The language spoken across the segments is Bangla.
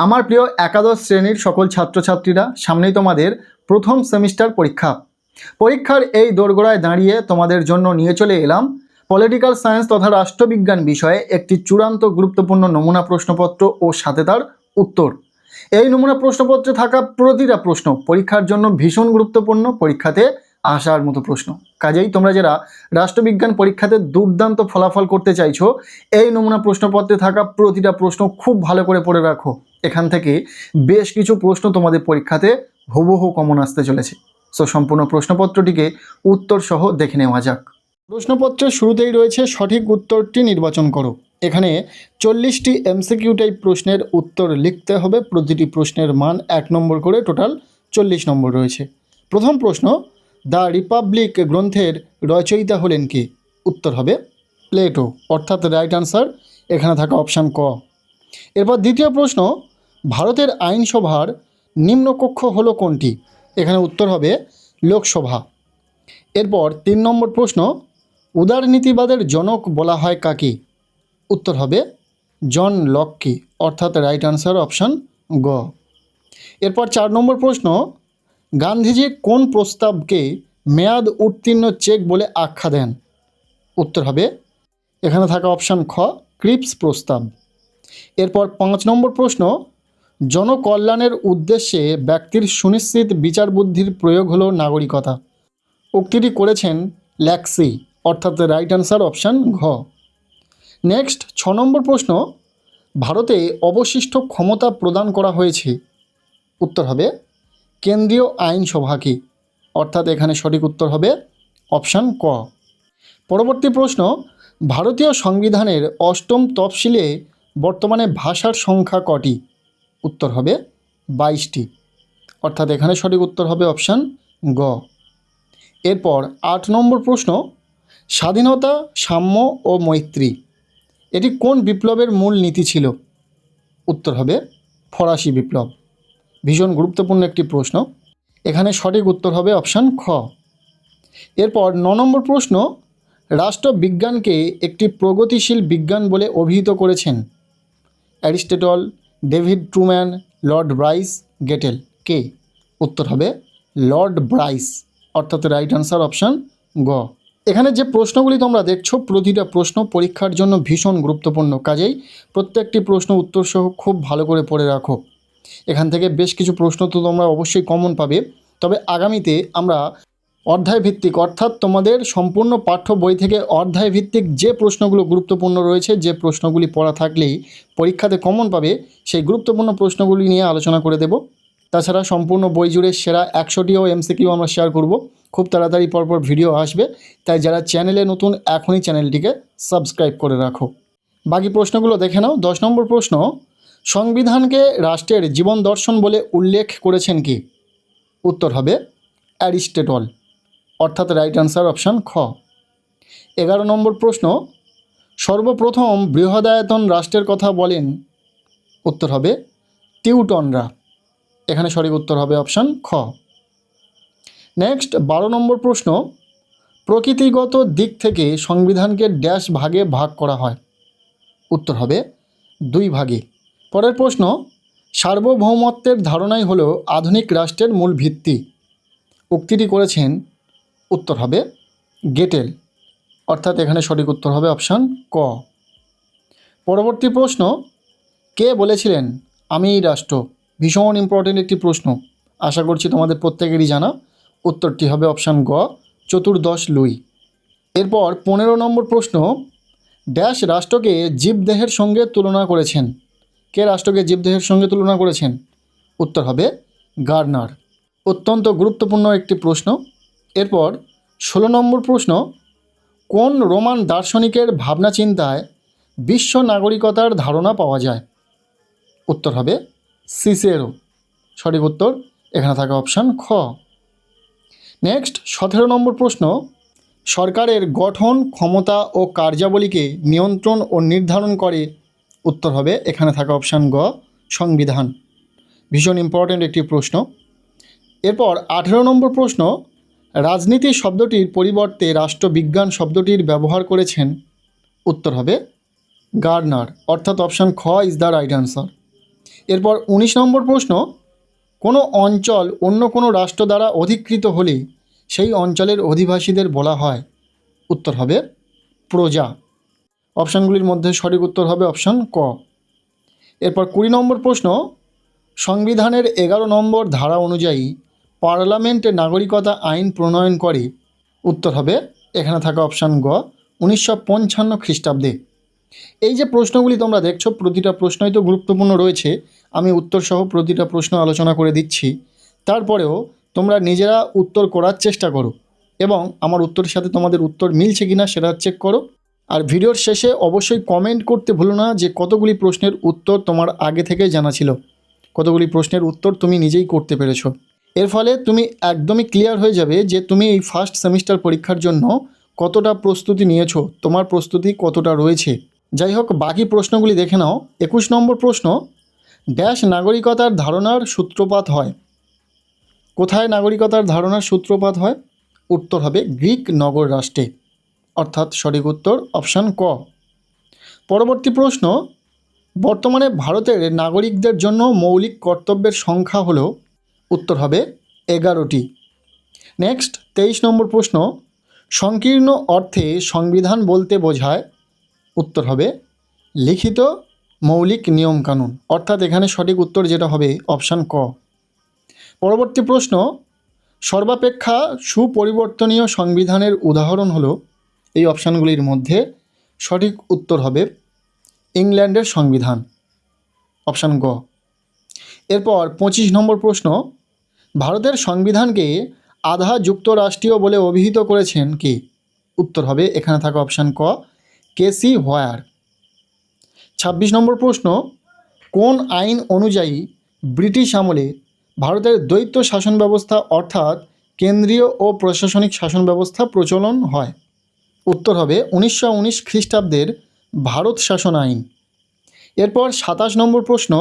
আমার প্রিয় একাদশ শ্রেণীর সকল ছাত্রছাত্রীরা, সামনেই তোমাদের প্রথম সেমিস্টার পরীক্ষার এই দোরগোড়ায় দাঁড়িয়ে তোমাদের জন্য নিয়ে চলে এলাম পলিটিক্যাল সায়েন্স তথা রাষ্ট্রবিজ্ঞান বিষয়ে একটি চূড়ান্ত গুরুত্বপূর্ণ নমুনা প্রশ্নপত্র ও সাথে তার উত্তর। এই নমুনা প্রশ্নপত্রে থাকা প্রতিটা প্রশ্ন পরীক্ষার জন্য ভীষণ গুরুত্বপূর্ণ, পরীক্ষাতে আসার মতো প্রশ্ন। কাজেই তোমরা যারা রাষ্ট্রবিজ্ঞান পরীক্ষাতে দুর্দান্ত ফলাফল করতে চাইছো, এই নমুনা প্রশ্নপত্রে থাকা প্রতিটা প্রশ্ন খুব ভালো করে পড়ে রাখো। এখান থেকে বেশ কিছু প্রশ্ন তোমাদের পরীক্ষাতে হুবহু কমন আসতে চলেছে। সো সম্পূর্ণ প্রশ্নপত্রটিকে উত্তর সহ দেখে নেওয়া যাক। প্রশ্নপত্রের শুরুতেই রয়েছে সঠিক উত্তরটি নির্বাচন করো। এখানে 40টি এমসিকিউ টাইপ প্রশ্নের উত্তর লিখতে হবে। প্রতিটি প্রশ্নের মান 1 নম্বর করে, টোটাল 40 নম্বর রয়েছে। প্রথম প্রশ্ন, দ্য রিপাবলিক গ্রন্থের রচয়িতা হলেন কে? উত্তর হবে প্লেটো, অর্থাৎ রাইট আনসার এখানে থাকা অপশান ক। এরপর দ্বিতীয় প্রশ্ন, ভারতের আইনসভার নিম্নকক্ষ হলো কোনটি? এখানে উত্তর হবে লোকসভা। এরপর 3 নম্বর প্রশ্ন, উদারনীতিবাদের জনক বলা হয় কাকে? উত্তর হবে জন লককে, অর্থাৎ রাইট আনসার অপশান গ। এরপর 4 নম্বর প্রশ্ন, গান্ধীজি কোন প্রস্তাবকে মেয়াদ উত্তীর্ণ চেক বলে আখ্যা দেন? উত্তর হবে এখানে থাকা অপশান খ, ক্রিপস প্রস্তাব। এরপর 5 নম্বর প্রশ্ন, জনকল্যাণের উদ্দেশ্যে ব্যক্তির সুনিশ্চিত বিচার বুদ্ধির প্রয়োগ হলো নাগরিকতা। উক্তিটি করেছেন ল্যাক্সি, অর্থাৎ রাইট আনসার অপশান ঘ। নেক্সট 6 নম্বর প্রশ্ন, ভারতে অবশিষ্ট ক্ষমতা প্রদান করা হয়েছে। উত্তর হবে কেন্দ্রীয় আইনসভাকে, অর্থাৎ এখানে সঠিক উত্তর হবে অপশান ক। পরবর্তী প্রশ্ন, ভারতীয় সংবিধানের 8ম তফসিলে বর্তমানে ভাষার সংখ্যা কটি? উত্তর হবে 22টি, অর্থাৎ এখানে সঠিক উত্তর হবে অপশান গ। এরপর 8 নম্বর প্রশ্ন, স্বাধীনতা, সাম্য ও মৈত্রী এটি কোন বিপ্লবের মূল নীতি ছিল? উত্তর হবে ফরাসি বিপ্লব। ভীষণ গুরুত্বপূর্ণ একটি প্রশ্ন, এখানে সঠিক উত্তর হবে অপশান খ। এরপর 9 নম্বর প্রশ্ন, রাষ্ট্রবিজ্ঞানকে একটি প্রগতিশীল বিজ্ঞান বলে অভিহিত করেছেন Aristotle, David Truman, Lord Bryce, Gettell কে? উত্তর হবে লর্ড ব্রাইস, অর্থাৎ রাইট আনসার অপশান গ। এখানে যে প্রশ্নগুলি তোমরা দেখছো, প্রতিটা প্রশ্ন পরীক্ষার জন্য ভীষণ গুরুত্বপূর্ণ। কাজেই প্রত্যেকটি প্রশ্ন উত্তর সহ খুব ভালো করে পড়ে রাখো। এখান থেকে বেশ কিছু প্রশ্ন তো তোমরা অবশ্যই কমন পাবে, তবে আগামীতে আমরা অধ্যায়ভিত্তিক, অর্থাৎ তোমাদের সম্পূর্ণ পাঠ্য বই থেকে অধ্যায়ভিত্তিক যে প্রশ্নগুলো গুরুত্বপূর্ণ রয়েছে, যে প্রশ্নগুলি পড়া থাকলেই পরীক্ষাতে কমন পাবে, সেই গুরুত্বপূর্ণ প্রশ্নগুলি নিয়ে আলোচনা করে দেব। তাছাড়া সম্পূর্ণ বই জুড়ে সেরা 100টিও এমসিকিউ আমরা শেয়ার করব। খুব তাড়াতাড়ি পরপর ভিডিও আসবে, তাই যারা চ্যানেলে নতুন এখনই চ্যানেলটিকে সাবস্ক্রাইব করে রাখো। বাকি প্রশ্নগুলো দেখে নাও। 10 নম্বর প্রশ্ন, সংবিধানকে রাষ্ট্রের জীবন দর্শন বলে উল্লেখ করেছেন কি? উত্তর হবে অ্যারিস্টটল, অর্থাৎ রাইট আনসার অপশান খ। 11 নম্বর প্রশ্ন, সর্বপ্রথম বৃহদায়তন রাষ্ট্রের কথা বলেন। উত্তর হবে টিউটনরা, এখানে সঠিক উত্তর হবে অপশান খ। নেক্সট 12 নম্বর প্রশ্ন, প্রকৃতিগত দিক থেকে সংবিধানকে ড্যাশ ভাগে ভাগ করা হয়। উত্তর হবে 2 ভাগে। পরের প্রশ্ন, সার্বভৌমত্বের ধারণাই হলো আধুনিক রাষ্ট্রের মূল ভিত্তি। উক্তিটি করেছেন, উত্তর হবে গেটেল, অর্থাৎ এখানে সঠিক উত্তর হবে অপশান ক। পরবর্তী প্রশ্ন, কে বলেছিলেন আমিই রাষ্ট্র? ভীষণ ইম্পর্টেন্ট একটি প্রশ্ন, আশা করছি তোমাদের প্রত্যেকেরই জানা। উত্তরটি হবে অপশান গ, চতুর্দশ লুই। এরপর 15 নম্বর প্রশ্ন, ড্যাশ রাষ্ট্রকে জীবদেহের সঙ্গে তুলনা করেছেন। কে রাষ্ট্রকে জীবদেহের সঙ্গে তুলনা করেছেন? উত্তর হবে গার্নার। অত্যন্ত গুরুত্বপূর্ণ একটি প্রশ্ন। এরপর 16 নম্বর প্রশ্ন, কোন রোমান দার্শনিকের ভাবনা চিন্তায় বিশ্ব নাগরিকতার ধারণা পাওয়া যায়? উত্তর হবে সিসেরো, সঠিক উত্তর এখানে থাকা অপশান খ। নেক্সট 17 নম্বর প্রশ্ন, সরকারের গঠন, ক্ষমতা ও কার্যাবলীকে নিয়ন্ত্রণ ও নির্ধারণ করে। উত্তর হবে এখানে থাকা অপশান গ, সংবিধান। ভীষণ ইম্পর্ট্যান্ট একটি প্রশ্ন। এরপর 18 নম্বর প্রশ্ন, রাজনীতি শব্দটির পরিবর্তে রাষ্ট্রবিজ্ঞান শব্দটির ব্যবহার করেছেন। উত্তর হবে গার্নার, অর্থাৎ অপশান খ ইজ দ্য রাইট আনসার। এরপর 19 নম্বর প্রশ্ন, কোনো অঞ্চল অন্য কোনো রাষ্ট্র দ্বারা অধিকৃত হলে সেই অঞ্চলের অধিবাসীদের বলা হয়। উত্তর হবে প্রজা। অপশানগুলির মধ্যে সঠিক উত্তর হবে অপশান ক। এরপর 20 নম্বর প্রশ্ন, সংবিধানের 11 নম্বর ধারা অনুযায়ী পার্লামেন্ট নাগরিকতা আইন প্রণয়ন করে। উত্তর হবে এখানে থাকা অপশান গ, 1955 খ্রিস্টাব্দে। এই যে প্রশ্নগুলি তোমরা দেখছো, প্রতিটা প্রশ্নই তো গুরুত্বপূর্ণ রয়েছে। আমি উত্তরসহ প্রতিটা প্রশ্ন আলোচনা করে দিচ্ছি, তারপরেও তোমরা নিজেরা উত্তর করার চেষ্টা করো এবং আমার উত্তরের সাথে তোমাদের উত্তর মিলছে কিনা সেটা চেক করো। আর ভিডিওর শেষে অবশ্যই কমেন্ট করতে ভুলো না যে কতগুলি প্রশ্নের উত্তর তোমার আগে থেকেই জানা ছিল, কতগুলি প্রশ্নের উত্তর তুমি নিজেই করতে পেরেছো। এর ফলে তুমি একদমই ক্লিয়ার হয়ে যাবে যে তুমি এই ফার্স্ট সেমিস্টার পরীক্ষার জন্য কতটা প্রস্তুতি নিয়েছো, তোমার প্রস্তুতি কতটা রয়েছে। যাই হোক, বাকি প্রশ্নগুলি দেখে নাও। 21 নম্বর প্রশ্ন, ড্যাশ নাগরিকতার ধারণার সূত্রপাত হয়। কোথায় নাগরিকতার ধারণার সূত্রপাত হয়? উত্তর হবে গ্রিক নগর রাষ্ট্রে, অর্থাৎ সঠিক উত্তর অপশান ক। পরবর্তী প্রশ্ন, বর্তমানে ভারতের নাগরিকদের জন্য মৌলিক কর্তব্যের সংখ্যা হল। উত্তর হবে 11টি। নেক্সট 23 নম্বর প্রশ্ন, সংকীর্ণ অর্থে সংবিধান বলতে বোঝায়। উত্তর হবে লিখিত মৌলিক নিয়মকানুন, অর্থাৎ এখানে সঠিক উত্তর যেটা হবে অপশান ক। পরবর্তী প্রশ্ন, সর্বাপেক্ষা সুপরিবর্তনীয় সংবিধানের উদাহরণ হলো। এই অপশানগুলির মধ্যে সঠিক উত্তর হবে ইংল্যান্ডের সংবিধান, অপশান গ। এরপর 25 নম্বর প্রশ্ন, ভারতের সংবিধানকে আধা যুক্তরাষ্ট্রীয় বলে অভিহিত করেছেন কে? উত্তর হবে এখানে থাকা অপশান ক, কেসি হোয়ার। 26 নম্বর প্রশ্ন, কোন আইন অনুযায়ী ব্রিটিশ আমলে ভারতের দ্বৈত শাসন ব্যবস্থা অর্থাৎ কেন্দ্রীয় ও প্রশাসনিক শাসন ব্যবস্থা প্রচলন হয়? উত্তর হবে 1919 খ্রিস্টাব্দের ভারত শাসন আইন। এরপর 27 নম্বর প্রশ্ন,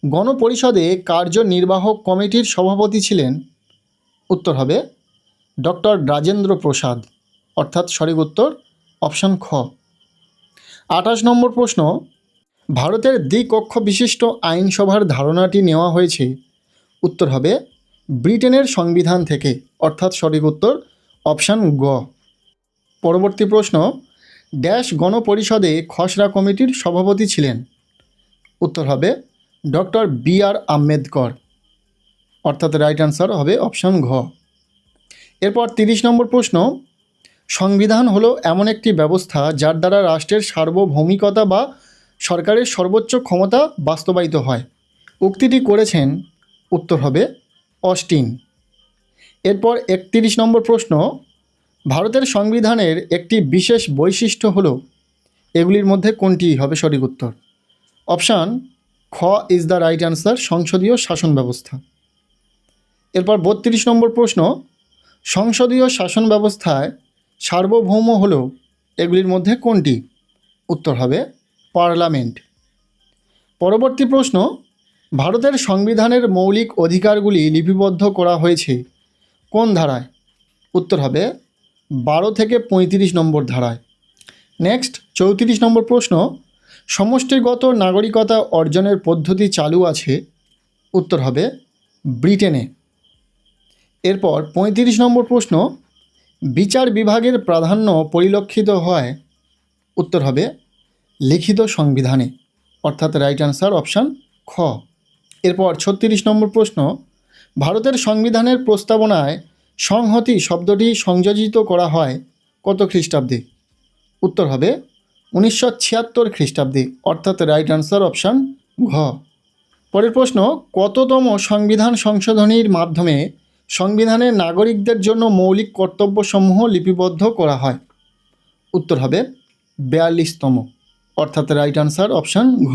গণপরিষদে কার্যনির্বাহক কমিটির সভাপতি ছিলেন। উত্তর হবে ডক্টর রাজেন্দ্র প্রসাদ, অর্থাৎ সঠিক উত্তর অপশান খ। 28 নম্বর প্রশ্ন, ভারতের দ্বিকক্ষ বিশিষ্ট আইনসভার ধারণাটি নেওয়া হয়েছে। উত্তর হবে ব্রিটেনের সংবিধান থেকে, অর্থাৎ সঠিক উত্তর অপশান গ। পরবর্তী প্রশ্ন, ড্যাশ গণপরিষদে খসড়া কমিটির সভাপতি ছিলেন। উত্তর হবে ডক্টর বি.আর. আম্বেদকর, অর্থাৎ রাইট অ্যান্সার হবে অপশান ঘ। এরপর 30 নম্বর প্রশ্ন, সংবিধান হলো এমন একটি ব্যবস্থা যার দ্বারা রাষ্ট্রের সার্বভৌমিকতা বা সরকারের সর্বোচ্চ ক্ষমতা বাস্তবায়িত হয়। উক্তিটি করেছেন। উত্তর হবে অস্টিন। এরপর 31 নম্বর প্রশ্ন, ভারতের সংবিধানের একটি বিশেষ বৈশিষ্ট্য হলো। এগুলির মধ্যে কোনটি হবে সঠিক উত্তর? অপশান খ ইজ দ্য রাইট অ্যান্সার, সংসদীয় শাসন ব্যবস্থা। এরপর 32 নম্বর প্রশ্ন, সংসদীয় শাসন ব্যবস্থায় সার্বভৌম হলো। এগুলির মধ্যে কোনটি? উত্তর হবে পার্লামেন্ট। পরবর্তী প্রশ্ন, ভারতের সংবিধানের মৌলিক অধিকারগুলি লিপিবদ্ধ করা হয়েছে কোন ধারায়? উত্তর হবে 12 থেকে 35 নম্বর ধারায়। নেক্সট 34 নম্বর প্রশ্ন, সমষ্টিগত নাগরিকতা অর্জনের পদ্ধতি চালু আছে। উত্তর হবে ব্রিটেনে। এরপর 35 নম্বর প্রশ্ন, বিচার বিভাগের প্রাধান্য পরিলক্ষিত হয়। উত্তর হবে লিখিত সংবিধানে, অর্থাৎ রাইট অ্যান্সার অপশান খ। এরপর 36 নম্বর প্রশ্ন, ভারতের সংবিধানের প্রস্তাবনায় সংহতি শব্দটি সংযোজিত করা হয় কত খ্রিস্টাব্দে? উত্তর হবে 1976 খ্রিস্টাব্দে, অর্থাৎ রাইট অ্যান্সার অপশান ঘ। পরের প্রশ্ন, কততম সংবিধান সংশোধনীর মাধ্যমে সংবিধানে নাগরিকদের জন্য মৌলিক কর্তব্যসমূহ লিপিবদ্ধ করা হয়? উত্তর হবে 42তম, অর্থাৎ রাইট অ্যান্সার অপশান ঘ।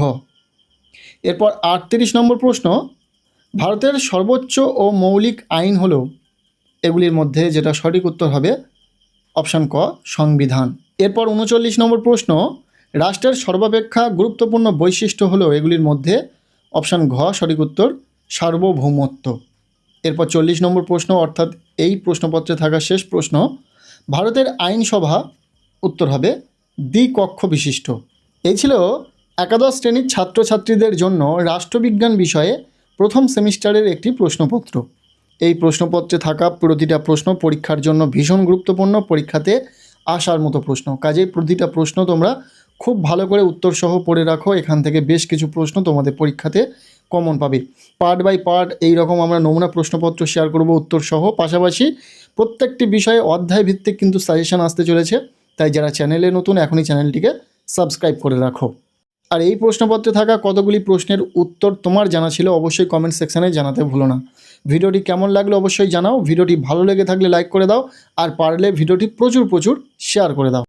এরপর 38 নম্বর প্রশ্ন, ভারতের সর্বোচ্চ ও মৌলিক আইন হলো। এগুলির মধ্যে যেটা সঠিক উত্তর হবে অপশান ক সংবিধান। এরপর 39 নম্বর প্রশ্ন, রাষ্ট্রের সর্বাপেক্ষা গুরুত্বপূর্ণ বৈশিষ্ট্য হলো। এগুলির মধ্যে অপশান ঘ সঠিক উত্তর সার্বভৌমত্ব। এরপর 40 নম্বর প্রশ্ন, অর্থাৎ এই প্রশ্নপত্রে থাকা শেষ প্রশ্ন, ভারতের আইনসভা। উত্তর হবে দ্বিকক্ষ বিশিষ্ট। এই ছিল একাদশ শ্রেণীর ছাত্রছাত্রীদের জন্য রাষ্ট্রবিজ্ঞান বিষয়ে প্রথম সেমিস্টারের একটি প্রশ্নপত্র। এই প্রশ্নপত্রে থাকা প্রতিটা প্রশ্ন পরীক্ষার জন্য ভীষণ গুরুত্বপূর্ণ, পরীক্ষাতে আসার মতো প্রশ্ন। কাজেই প্রতিটা প্রশ্ন তোমরা খুব ভালো করে উত্তরসহ পড়ে রাখো। এখান থেকে বেশ কিছু প্রশ্ন তোমাদের পরীক্ষাতে কমন পাবে। পার্ট বাই পার্ট এই রকম আমরা নমুনা প্রশ্নপত্র শেয়ার করব উত্তরসহ। পাশাপাশি প্রত্যেকটি বিষয়ে অধ্যায় ভিত্তিক কিন্তু সাজেশন আসতে চলেছে। তাই যারা চ্যানেলে নতুন এখনই চ্যানেলটিকে সাবস্ক্রাইব করে রাখো। আর এই প্রশ্নপত্রে থাকা কতগুলি প্রশ্নের উত্তর তোমার জানা ছিল অবশ্যই কমেন্ট সেকশানে জানাতে ভুলো না। ভিডিওটি কেমন লাগলো অবশ্যই জানাও। ভিডিওটি ভালো লেগে থাকলে লাইক করে দাও, আর পারলে ভিডিওটি প্রচুর শেয়ার করে দাও।